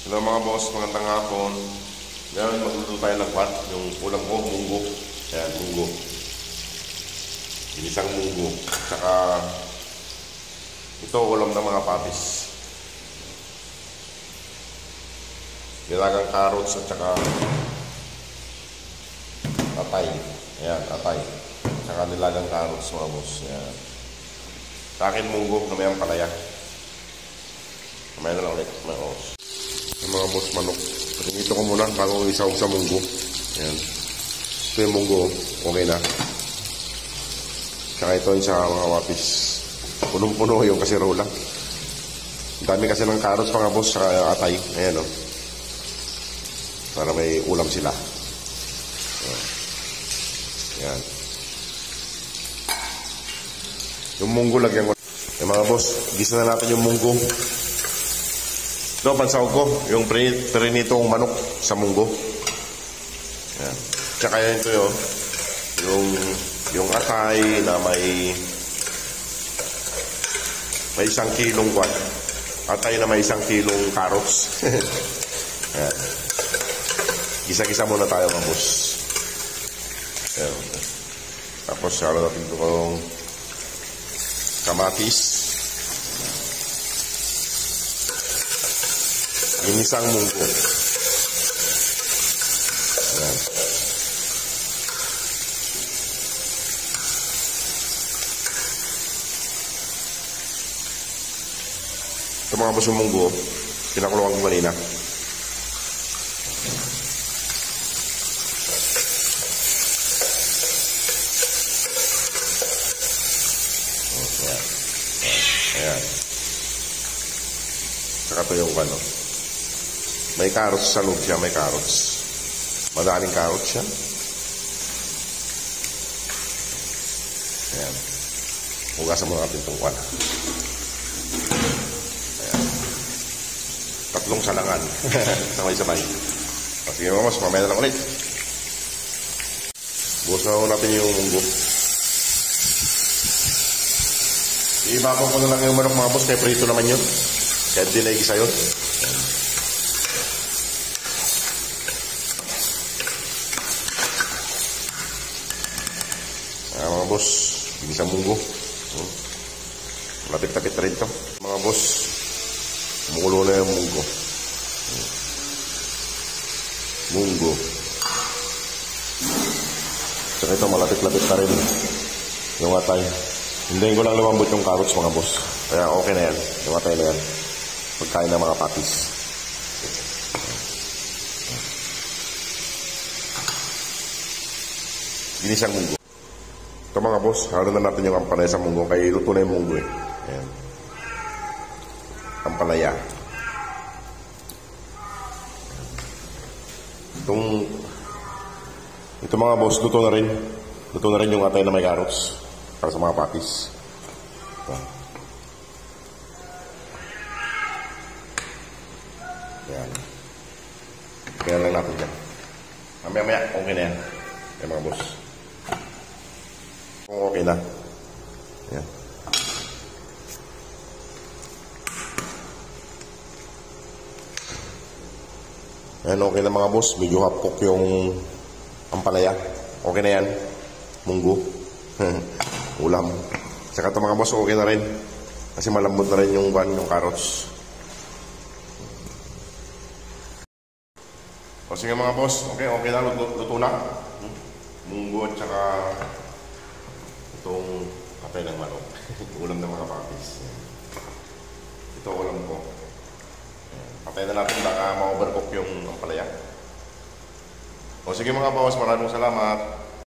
Hello mga boss, magandang hapon. Ngayon magluto tayo ng pat. Yung ulam ko, munggo. Ayan, munggo. Ginisang munggo. Tsaka ito ulam ng mga patis. Nilagang carrots at tsaka atay. Ayan, atay. Tsaka nilagang carrots mga boss. Ayan. Sa akin munggo, namayang palaya. Kamaya na lang ulit, mga boss. Mga boss, manok. Pinito ko muna bago isaw sa munggo. Ayan. Ito yung munggo. Okay na. Tsaka ito yung sa mga wapis. Punong-puno yung kasirola. Dami kasi ng carrots mga boss sa atay. Ayan o. Para may ulam sila. Ayan. Yung munggo lagyan ko. Ayan mga boss, gisa na natin yung munggo. Ito, pansahog ko, yung prinitong manok sa munggo. Yan. Tsaka yan ito yung atay na may 1 kilong kwan. Atay na may 1 kilong carrots. Yan. Gisa-gisa muna tayo mga boss. Yan. Tapos salo natin ito kong kamatis. Ginisang munggo. Ayan. Ito mga boss yung munggo, pinakuluan ko kanina. Ayan. Ayan. Saka ito yung ano. May carrots sa loob siya, may carrots. Madaling carrots siya. Ayan. Hugasan mo natin itong kwan. Ayan. 3 salangan. Sabay-sabay. Sige mga mas, mamaya na lang ulit. Bukas na natin yung munggo. Ibabaw ko na lang yung manok mga boss, kaya prito naman yun. Kaya di naigisa yun. Mga boss, ginisang munggo. Lapit-lapit rin ito. Mga boss, kumukulo na yung munggo. Munggo. Saka ito, malapit-lapit na rin yung atay. Hindahin ko lang lumambot yung carrots mga boss. Kaya okay na yan. Yung atay na yan. Pagkain ng mga patis. Ginisang munggo. Ito mga boss, haluan na natin yung ampalaya sa munggo. Kaya iluto na yung munggo eh. Ayan. Ampalaya. Ito mga boss, luto na rin. Luto na rin yung atay na may carrots. Para sa mga patis. Ito. Ayan. Kaya lang natin dyan. Mamaya-maya, okay na yan. Ayan mga boss. Kung okay na. Ayan. Ayan, okay na mga boss. Medyo hapok yung ampalaya. Okay na yan. Munggo. Ulam. Saka ito mga boss, okay na rin. Kasi malambot na rin yung carrots. O sige mga boss, okay na. Luto na. Munggo at saka itong atay ng manok. Ulam ng mga patis. Ito ulam ko. Patay na natin baka ma-overcook yung ampalaya. O sige mga boss, maraming salamat.